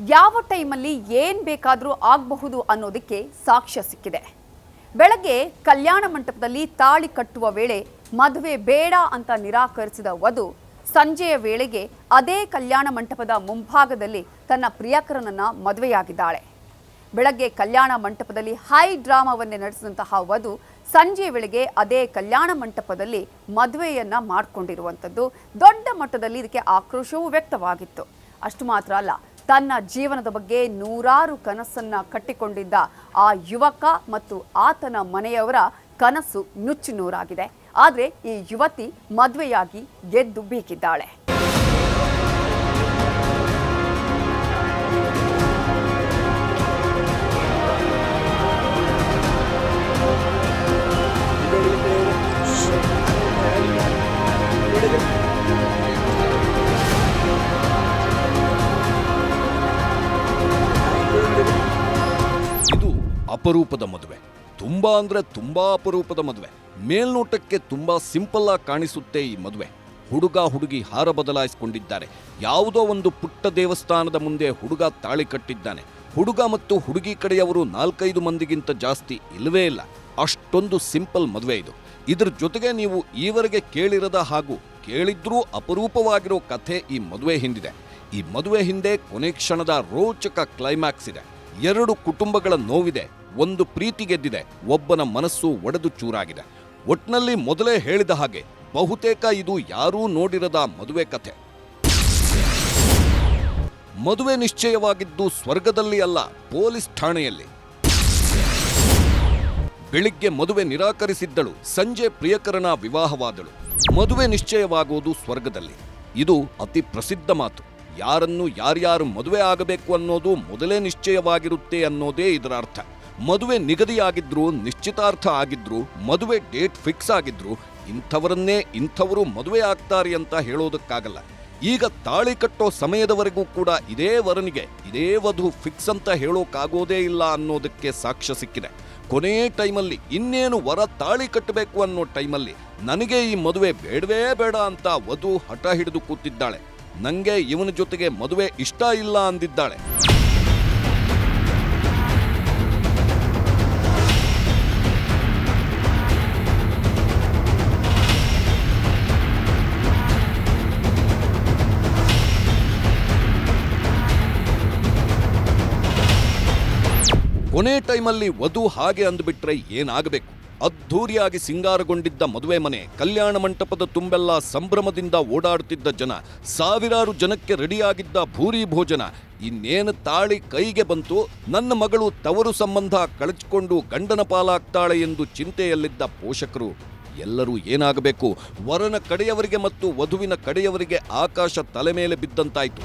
ಯಾವ ಟೈಮಲ್ಲಿ ಏನು ಬೇಕಾದರೂ ಆಗಬಹುದು ಅನ್ನೋದಕ್ಕೆ ಸಾಕ್ಷ್ಯ ಸಿಕ್ಕಿದೆ. ಬೆಳಗ್ಗೆ ಕಲ್ಯಾಣ ಮಂಟಪದಲ್ಲಿ ತಾಳಿ ಕಟ್ಟುವ ವೇಳೆ ಮದುವೆ ಬೇಡ ಅಂತ ನಿರಾಕರಿಸಿದ ವಧು ಸಂಜೆಯ ವೇಳೆಗೆ ಅದೇ ಕಲ್ಯಾಣ ಮಂಟಪದ ಮುಂಭಾಗದಲ್ಲಿ ತನ್ನ ಪ್ರಿಯಕರನನ್ನ ಮದುವೆಯಾಗಿದ್ದಾಳೆ. ಬೆಳಗ್ಗೆ ಕಲ್ಯಾಣ ಮಂಟಪದಲ್ಲಿ ಹೈ ಡ್ರಾಮಾವನ್ನೇ ನಡೆಸಿದಂತಹ ವಧು ಸಂಜೆಯ ವೇಳೆಗೆ ಅದೇ ಕಲ್ಯಾಣ ಮಂಟಪದಲ್ಲಿ ಮದುವೆಯನ್ನ ಮಾಡಿಕೊಂಡಿರುವಂಥದ್ದು ದೊಡ್ಡ ಮಟ್ಟದಲ್ಲಿ ಇದಕ್ಕೆ ಆಕ್ರೋಶವೂ ವ್ಯಕ್ತವಾಗಿತ್ತು. ಅಷ್ಟು ಮಾತ್ರ ಅಲ್ಲ, ತನ್ನ ಜೀವನದ ಬಗ್ಗೆ ನೂರಾರು ಕನಸನ್ನ ಕಟ್ಟಿಕೊಂಡಿದ್ದ ಆ ಯುವಕ ಮತ್ತು ಆತನ ಮನೆಯವರ ಕನಸು ನುಚ್ಚು ನೂರಾಗಿದೆ. ಆದರೆ ಈ ಯುವತಿ ಮದುವೆಯಾಗಿ ಗೆದ್ದು ಬೀಗಿದ್ದಾಳೆ. ಅಪರೂಪದ ಮದುವೆ, ತುಂಬಾ ಅಪರೂಪದ ಮದುವೆ. ಮೇಲ್ನೋಟಕ್ಕೆ ತುಂಬಾ ಸಿಂಪಲ್ ಆಗಿ ಕಾಣಿಸುತ್ತೆ ಈ ಮದುವೆ. ಹುಡುಗ ಹುಡುಗಿ ಹಾರ ಬದಲಾಯಿಸಿಕೊಂಡಿದ್ದಾರೆ. ಯಾವುದೋ ಒಂದು ಪುಟ್ಟ ದೇವಸ್ಥಾನದ ಮುಂದೆ ಹುಡುಗ ತಾಳಿ ಕಟ್ಟಿದ್ದಾನೆ. ಹುಡುಗ ಮತ್ತು ಹುಡುಗಿ ಕಡೆಯವರು 4-5 ಮಂದಿಗಿಂತ ಜಾಸ್ತಿ ಇಲ್ಲವೇ ಇಲ್ಲ. ಅಷ್ಟೊಂದು ಸಿಂಪಲ್ ಮದುವೆ ಇದು. ಇದ್ರ ಜೊತೆಗೆ ನೀವು ಈವರೆಗೆ ಕೇಳಿರದ ಹಾಗೂ ಕೇಳಿದ್ರೂ ಅಪರೂಪವಾಗಿರೋ ಕಥೆ ಈ ಮದುವೆ ಹಿಂದಿದೆ. ಈ ಮದುವೆ ಹಿಂದೆ ಕೊನೆ ಕ್ಷಣದ ರೋಚಕ ಕ್ಲೈಮ್ಯಾಕ್ಸ್ ಇದೆ. 2 ಕುಟುಂಬಗಳ ನೋವಿದೆ, ಒಂದು ಪ್ರೀತಿ ಗೆದ್ದಿದೆ, ಒಬ್ಬನ ಮನಸ್ಸು ಒಡೆದು ಚೂರಾಗಿದೆ. ಒಟ್ನಲ್ಲಿ ಮೊದಲೇ ಹೇಳಿದ ಹಾಗೆ ಬಹುತೇಕ ಇದು ಯಾರೂ ನೋಡಿರದ ಮದುವೆ ಕಥೆ. ಮದುವೆ ನಿಶ್ಚಯವಾಗಿದ್ದು ಸ್ವರ್ಗದಲ್ಲಿ ಅಲ್ಲ, ಪೊಲೀಸ್ ಠಾಣೆಯಲ್ಲಿ. ಬೆಳಿಗ್ಗೆ ಮದುವೆ ನಿರಾಕರಿಸಿದ್ದಳು, ಸಂಜೆ ಪ್ರಿಯಕರನ ವಿವಾಹವಾದಳು. ಮದುವೆ ನಿಶ್ಚಯವಾಗುವುದು ಸ್ವರ್ಗದಲ್ಲಿ. ಇದು ಅತಿ ಪ್ರಸಿದ್ಧ ಮಾತು. ಯಾರನ್ನು ಯಾರ್ಯಾರು ಮದುವೆ ಆಗಬೇಕು ಅನ್ನೋದು ಮೊದಲೇ ನಿಶ್ಚಯವಾಗಿರುತ್ತೆ ಅನ್ನೋದೇ ಇದರ ಅರ್ಥ. ಮದುವೆ ನಿಗದಿಯಾಗಿದ್ರು, ನಿಶ್ಚಿತಾರ್ಥ ಆಗಿದ್ರು, ಮದುವೆ ಡೇಟ್ ಫಿಕ್ಸ್ ಆಗಿದ್ರು ಇಂಥವರನ್ನೇ ಇಂಥವರು ಮದುವೆ ಆಗ್ತಾರೆ ಅಂತ ಹೇಳೋದಕ್ಕಾಗಲ್ಲ. ಈಗ ತಾಳಿ ಕಟ್ಟೋ ಸಮಯದವರೆಗೂ ಕೂಡ ಇದೇ ವರನಿಗೆ ಇದೇ ವಧು ಫಿಕ್ಸ್ ಅಂತ ಹೇಳೋಕ್ಕಾಗೋದೇ ಇಲ್ಲ ಅನ್ನೋದಕ್ಕೆ ಸಾಕ್ಷ್ಯ ಸಿಕ್ಕಿದೆ. ಕೊನೆ ಟೈಮಲ್ಲಿ ಇನ್ನೇನು ವರ ತಾಳಿ ಕಟ್ಟಬೇಕು ಅನ್ನೋ ಟೈಮಲ್ಲಿ ನನಗೆ ಈ ಮದುವೆ ಬೇಡವೇ ಬೇಡ ಅಂತ ವಧು ಹಠ ಹಿಡಿದು ಕೂತಿದ್ದಾಳೆ. ನಂಗೆ ಇವನ ಜೊತೆಗೆ ಮದುವೆ ಇಷ್ಟ ಇಲ್ಲ ಅಂದಿದ್ದಾಳೆ. ಕೊನೆ ಟೈಮಲ್ಲಿ ವಧು ಹಾಗೆ ಅಂದ್ಬಿಟ್ರೆ ಏನಾಗಬೇಕು? ಅದ್ಧೂರಿಯಾಗಿ ಸಿಂಗಾರಗೊಂಡಿದ್ದ ಮದುವೆ ಮನೆ, ಕಲ್ಯಾಣ ಮಂಟಪದ ತುಂಬೆಲ್ಲ ಸಂಭ್ರಮದಿಂದ ಓಡಾಡುತ್ತಿದ್ದ ಜನ, ಸಾವಿರಾರು ಜನಕ್ಕೆ ರೆಡಿಯಾಗಿದ್ದ ಭೂರಿ ಭೋಜನ. ಇನ್ನೇನು ತಾಳಿ ಕೈಗೆ ಬಂತು, ನನ್ನ ಮಗಳು ತವರು ಸಂಬಂಧ ಕಳಚಿಕೊಂಡು ಗಂಡನ ಪಾಲಾಗ್ತಾಳೆ ಎಂದು ಚಿಂತೆಯಲ್ಲಿದ್ದ ಪೋಷಕರು ಎಲ್ಲರೂ ಏನಾಗಬೇಕು? ವರನ ಕಡೆಯವರಿಗೆ ಮತ್ತು ವಧುವಿನ ಕಡೆಯವರಿಗೆ ಆಕಾಶ ತಲೆ ಮೇಲೆ ಬಿದ್ದಂತಾಯಿತು.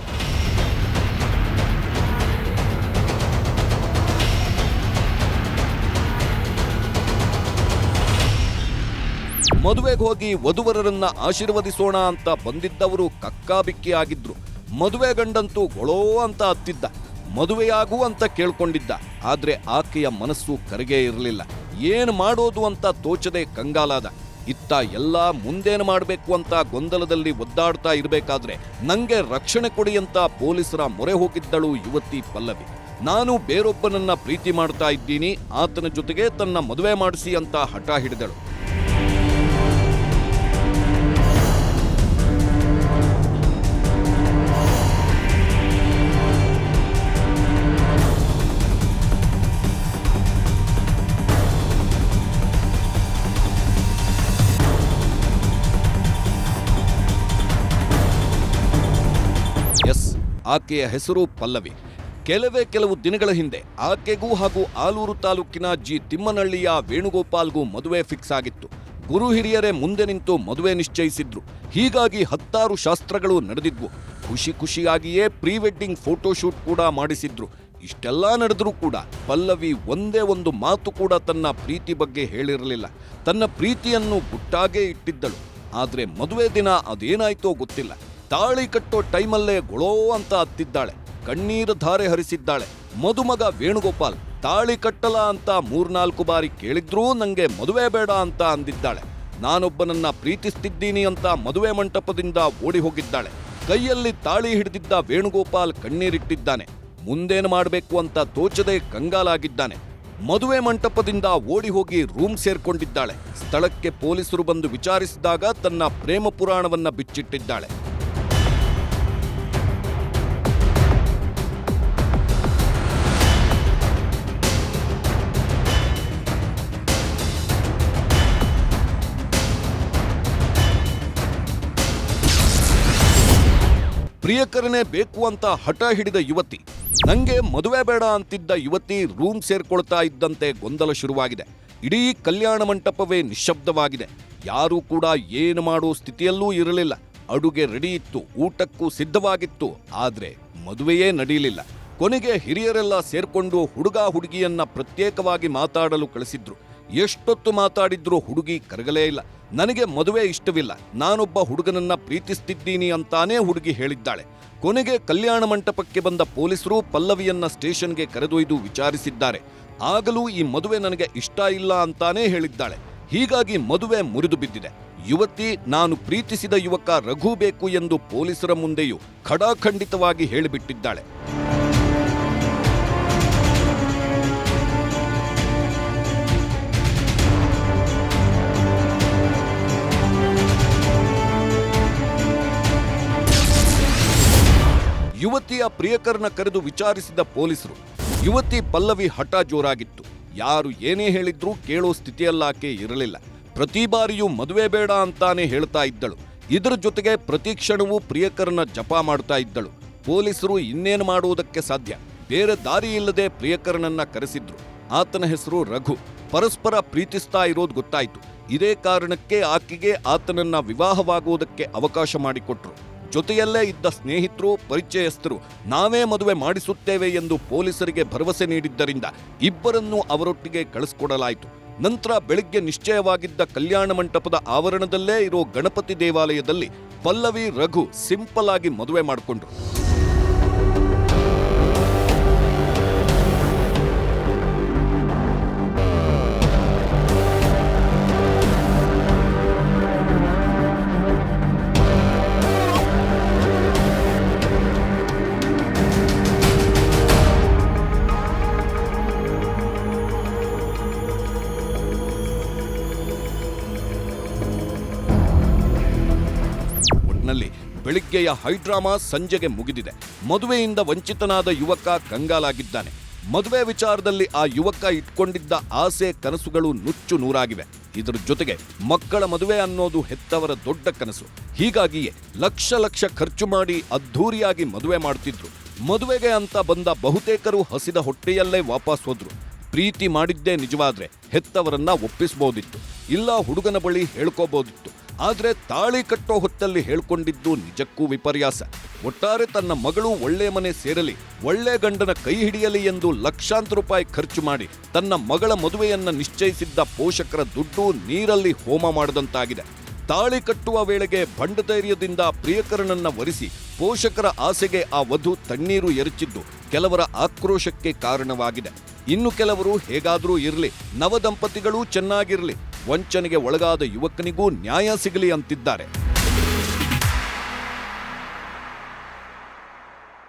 ಮದುವೆಗೆ ಹೋಗಿ ವಧುವರರನ್ನ ಆಶೀರ್ವದಿಸೋಣ ಅಂತ ಬಂದಿದ್ದವರು ಕಕ್ಕಾಬಿಕ್ಕಿ ಆಗಿದ್ರು. ಮದುವೆ ಗಂಡಂತೂ ಗೊಳೋ ಅಂತ ಹತ್ತಿದ್ದ, ಮದುವೆಯಾಗು ಅಂತ ಕೇಳ್ಕೊಂಡಿದ್ದ. ಆದ್ರೆ ಆಕೆಯ ಮನಸ್ಸು ಕರಗೇ ಇರಲಿಲ್ಲ. ಏನು ಮಾಡೋದು ಅಂತ ತೋಚದೆ ಕಂಗಾಲಾದ. ಇತ್ತ ಎಲ್ಲ ಮುಂದೇನು ಮಾಡಬೇಕು ಅಂತ ಗೊಂದಲದಲ್ಲಿ ಒದ್ದಾಡ್ತಾ ಇರಬೇಕಾದ್ರೆ ನಂಗೆ ರಕ್ಷಣೆ ಕೊಡಿ ಅಂತ ಪೊಲೀಸರ ಮೊರೆ ಹೋಗಿದ್ದಳು ಯುವತಿ ಪಲ್ಲವಿ. ನಾನು ಬೇರೊಬ್ಬನನ್ನ ಪ್ರೀತಿ ಮಾಡ್ತಾ ಇದ್ದೀನಿ, ಆತನ ಜೊತೆಗೆ ತನ್ನ ಮದುವೆ ಮಾಡಿಸಿ ಅಂತ ಹಠ ಹಿಡಿದಳು. ಆಕೆಯ ಹೆಸರು ಪಲ್ಲವಿ. ಕೆಲವು ದಿನಗಳ ಹಿಂದೆ ಆಕೆಗೂ ಹಾಗೂ ಆಲೂರು ತಾಲೂಕಿನ ಜಿ ತಿಮ್ಮನಹಳ್ಳಿಯ ವೇಣುಗೋಪಾಲ್ಗೂ ಮದುವೆ ಫಿಕ್ಸ್ ಆಗಿತ್ತು. ಗುರು ಹಿರಿಯರೇ ಮುಂದೆ ನಿಂತು ಮದುವೆ ನಿಶ್ಚಯಿಸಿದ್ರು. ಹೀಗಾಗಿ 10 ಶಾಸ್ತ್ರಗಳು ನಡೆದಿದ್ವು. ಖುಷಿಯಾಗಿಯೇ ಪ್ರೀ ವೆಡ್ಡಿಂಗ್ ಫೋಟೋಶೂಟ್ ಕೂಡ ಮಾಡಿಸಿದ್ರು. ಇಷ್ಟೆಲ್ಲ ನಡೆದ್ರೂ ಕೂಡ ಪಲ್ಲವಿ ಒಂದೇ ಒಂದು ಮಾತು ಕೂಡ ತನ್ನ ಪ್ರೀತಿ ಬಗ್ಗೆ ಹೇಳಿರಲಿಲ್ಲ. ತನ್ನ ಪ್ರೀತಿಯನ್ನು ಗುಟ್ಟಾಗೇ ಇಟ್ಟಿದ್ದಳು. ಆದ್ರೆ ಮದುವೆ ದಿನ ಅದೇನಾಯ್ತೋ ಗೊತ್ತಿಲ್ಲ. ತಾಳಿ ಕಟ್ಟೋ ಟೈಮಲ್ಲೇ ಗೊಳೋ ಅಂತ ಹತ್ತಿದ್ದಾಳೆ. ಕಣ್ಣೀರ ಧಾರೆ ಹರಿಸಿದ್ದಾಳೆ. ಮದುಮಗ ವೇಣುಗೋಪಾಲ್ ತಾಳಿ ಕಟ್ಟಲ ಅಂತ 3-4 ಬಾರಿ ಕೇಳಿದ್ರೂ ನಂಗೆ ಮದುವೆ ಬೇಡ ಅಂತ ಅಂದಿದ್ದಾಳೆ. ನಾನೊಬ್ಬನನ್ನ ಪ್ರೀತಿಸ್ತಿದ್ದೀನಿ ಅಂತ ಮದುವೆ ಮಂಟಪದಿಂದ ಓಡಿ ಹೋಗಿದ್ದಾಳೆ. ಕೈಯಲ್ಲಿ ತಾಳಿ ಹಿಡಿದಿದ್ದ ವೇಣುಗೋಪಾಲ್ ಕಣ್ಣೀರಿಟ್ಟಿದ್ದಾನೆ. ಮುಂದೇನು ಮಾಡಬೇಕು ಅಂತ ತೋಚದೆ ಕಂಗಾಲಾಗಿದ್ದಾನೆ. ಮದುವೆ ಮಂಟಪದಿಂದ ಓಡಿ ಹೋಗಿ ರೂಮ್ ಸೇರ್ಕೊಂಡಿದ್ದಾಳೆ. ಸ್ಥಳಕ್ಕೆ ಪೊಲೀಸರು ಬಂದು ವಿಚಾರಿಸಿದಾಗ ತನ್ನ ಪ್ರೇಮ ಪುರಾಣವನ್ನ ಬಿಚ್ಚಿಟ್ಟಿದ್ದಾಳೆ. ಪ್ರಿಯಕರನೇ ಬೇಕು ಅಂತ ಹಠ ಹಿಡಿದ ಯುವತಿ. ನಂಗೆ ಮದುವೆ ಬೇಡ ಅಂತಿದ್ದ ಯುವತಿ ರೂಮ್ ಸೇರ್ಕೊಳ್ತಾ ಇದ್ದಂತೆ ಗೊಂದಲ ಶುರುವಾಗಿದೆ. ಇಡೀ ಕಲ್ಯಾಣ ಮಂಟಪವೇ ನಿಶ್ಶಬ್ದವಾಗಿದೆ. ಯಾರೂ ಕೂಡ ಏನು ಮಾಡೋ ಸ್ಥಿತಿಯಲ್ಲೂ ಇರಲಿಲ್ಲ. ಅಡುಗೆ ರೆಡಿ ಇತ್ತು, ಊಟಕ್ಕೂ ಸಿದ್ಧವಾಗಿತ್ತು. ಆದ್ರೆ ಮದುವೆಯೇ ನಡೆಯಲಿಲ್ಲ. ಕೊನೆಗೆ ಹಿರಿಯರೆಲ್ಲ ಸೇರ್ಕೊಂಡು ಹುಡುಗ ಹುಡುಗಿಯನ್ನ ಪ್ರತ್ಯೇಕವಾಗಿ ಮಾತಾಡಲು ಕಳಿಸಿದ್ರು. ಎಷ್ಟೊತ್ತು ಮಾತಾಡಿದ್ರೂ ಹುಡುಗಿ ಕರಗಲೇ ಇಲ್ಲ. ನನಗೆ ಮದುವೆ ಇಷ್ಟವಿಲ್ಲ, ನಾನೊಬ್ಬ ಹುಡುಗನನ್ನ ಪ್ರೀತಿಸ್ತಿದ್ದೀನಿ ಅಂತಾನೇ ಹುಡುಗಿ ಹೇಳಿದ್ದಾಳೆ. ಕೊನೆಗೆ ಕಲ್ಯಾಣ ಮಂಟಪಕ್ಕೆ ಬಂದ ಪೊಲೀಸರು ಪಲ್ಲವಿಯನ್ನ ಸ್ಟೇಷನ್ಗೆ ಕರೆದೊಯ್ದು ವಿಚಾರಿಸಿದ್ದಾರೆ. ಆಗಲೂ ಈ ಮದುವೆ ನನಗೆ ಇಷ್ಟ ಇಲ್ಲ ಅಂತಾನೇ ಹೇಳಿದ್ದಾಳೆ. ಹೀಗಾಗಿ ಮದುವೆ ಮುರಿದು ಬಿದ್ದಿದೆ. ಯುವತಿ ನಾನು ಪ್ರೀತಿಸಿದ ಯುವಕ ರಘು ಬೇಕು ಎಂದು ಪೊಲೀಸರ ಮುಂದೆಯೂ ಖಡಾಖಂಡಿತವಾಗಿ ಹೇಳಿಬಿಟ್ಟಿದ್ದಾಳೆ. ಯುವತಿಯ ಪ್ರಿಯಕರನ ಕರೆದು ವಿಚಾರಿಸಿದ ಪೊಲೀಸರು. ಯುವತಿ ಪಲ್ಲವಿ ಹಠ ಜೋರಾಗಿತ್ತು. ಯಾರು ಏನೇ ಹೇಳಿದ್ರೂ ಕೇಳೋ ಸ್ಥಿತಿಯಲ್ಲಾಕೆ ಇರಲಿಲ್ಲ. ಪ್ರತಿ ಬಾರಿಯೂ ಮದುವೆ ಬೇಡ ಅಂತಾನೆ ಹೇಳ್ತಾ ಇದ್ದಳು. ಇದರ ಜೊತೆಗೆ ಪ್ರತಿ ಕ್ಷಣವೂ ಪ್ರಿಯಕರನ ಜಪ ಮಾಡ್ತಾ ಇದ್ದಳು. ಪೊಲೀಸರು ಇನ್ನೇನು ಮಾಡುವುದಕ್ಕೆ ಸಾಧ್ಯ, ಬೇರೆ ದಾರಿ ಇಲ್ಲದೆ ಪ್ರಿಯಕರನನ್ನ ಕರೆಸಿದ್ರು. ಆತನ ಹೆಸರು ರಘು. ಪರಸ್ಪರ ಪ್ರೀತಿಸ್ತಾ ಇರೋದು ಗೊತ್ತಾಯ್ತು. ಇದೇ ಕಾರಣಕ್ಕೆ ಆಕೆಗೆ ಆತನನ್ನ ವಿವಾಹವಾಗುವುದಕ್ಕೆ ಅವಕಾಶ ಮಾಡಿಕೊಟ್ರು. ಜೊತೆಯಲ್ಲೇ ಇದ್ದ ಸ್ನೇಹಿತರು, ಪರಿಚಯಸ್ಥರು ನಾವೇ ಮದುವೆ ಮಾಡಿಸುತ್ತೇವೆ ಎಂದು ಪೊಲೀಸರಿಗೆ ಭರವಸೆ ನೀಡಿದ್ದರಿಂದ ಇಬ್ಬರನ್ನೂ ಅವರೊಟ್ಟಿಗೆ ಕಳಿಸಿಕೊಡಲಾಯಿತು. ನಂತರ ಬೆಳಿಗ್ಗೆ ನಿಶ್ಚಯವಾಗಿದ್ದ ಕಲ್ಯಾಣ ಮಂಟಪದ ಆವರಣದಲ್ಲೇ ಇರೋ ಗಣಪತಿ ದೇವಾಲಯದಲ್ಲಿ ಪಲ್ಲವಿ ರಘು ಸಿಂಪಲ್ ಆಗಿ ಮದುವೆ ಮಾಡಿಕೊಂಡ್ರು. ಬೆಳಿಗ್ಗೆಯ ಹೈಡ್ರಾಮಾ ಸಂಜೆಗೆ ಮುಗಿದಿದೆ. ಮದುವೆಯಿಂದ ವಂಚಿತನಾದ ಯುವಕ ಕಂಗಾಲಾಗಿದ್ದಾನೆ. ಮದುವೆ ವಿಚಾರದಲ್ಲಿ ಆ ಯುವಕ ಇಟ್ಕೊಂಡಿದ್ದ ಆಸೆ ಕನಸುಗಳು ನುಚ್ಚು ನೂರಾಗಿವೆ. ಇದರ ಜೊತೆಗೆ ಮಕ್ಕಳ ಮದುವೆ ಅನ್ನೋದು ಹೆತ್ತವರ ದೊಡ್ಡ ಕನಸು. ಹೀಗಾಗಿಯೇ ಲಕ್ಷ ಲಕ್ಷ ಖರ್ಚು ಮಾಡಿ ಅದ್ಧೂರಿಯಾಗಿ ಮದುವೆ ಮಾಡ್ತಿದ್ರು. ಮದುವೆಗೆ ಅಂತ ಬಂದ ಬಹುತೇಕರು ಹಸಿದ ಹೊಟ್ಟೆಯಲ್ಲೇ ವಾಪಸ್ ಹೋದ್ರು. ಪ್ರೀತಿ ಮಾಡಿದ್ದೇ ನಿಜವಾದ್ರೆ ಹೆತ್ತವರನ್ನ ಒಪ್ಪಿಸಬಹುದಿತ್ತು, ಇಲ್ಲ ಹುಡುಗನ ಬಳಿ ಹೇಳ್ಕೋಬಹುದಿತ್ತು. ಆದ್ರೆ ತಾಳಿ ಕಟ್ಟೋ ಹೊತ್ತಲ್ಲಿ ಹೇಳ್ಕೊಂಡಿದ್ದು ನಿಜಕ್ಕೂ ವಿಪರ್ಯಾಸ. ಒಟ್ಟಾರೆ ತನ್ನ ಮಗಳು ಒಳ್ಳೆ ಮನೆ ಸೇರಲಿ, ಒಳ್ಳೆ ಗಂಡನ ಕೈ ಹಿಡಿಯಲಿ ಎಂದು ಲಕ್ಷಾಂತರ ರೂಪಾಯಿ ಖರ್ಚು ಮಾಡಿ ತನ್ನ ಮಗಳ ಮದುವೆಯನ್ನ ನಿಶ್ಚಯಿಸಿದ್ದ ಪೋಷಕರ ದುಡ್ಡು ನೀರಲ್ಲಿ ಹೋಮ ಮಾಡದಂತಾಗಿದೆ. ತಾಳಿ ಕಟ್ಟುವ ವೇಳೆಗೆ ಬಂಡಧೈರ್ಯದಿಂದ ಪ್ರಿಯಕರನನ್ನ ವರಿಸಿ ಪೋಷಕರ ಆಸೆಗೆ ಆ ವಧು ತಣ್ಣೀರು ಎರಚಿದ್ದು ಕೆಲವರ ಆಕ್ರೋಶಕ್ಕೆ ಕಾರಣವಾಗಿದೆ. ಇನ್ನು ಕೆಲವರು ಹೇಗಾದರೂ ಇರಲಿ, ನವದಂಪತಿಗಳೂ ಚೆನ್ನಾಗಿರಲಿ, ವಂಚನೆಗೆ ಒಳಗಾದ ಯುವಕನಿಗೂ ನ್ಯಾಯ ಸಿಗಲಿ ಅಂತಿದ್ದಾರೆ.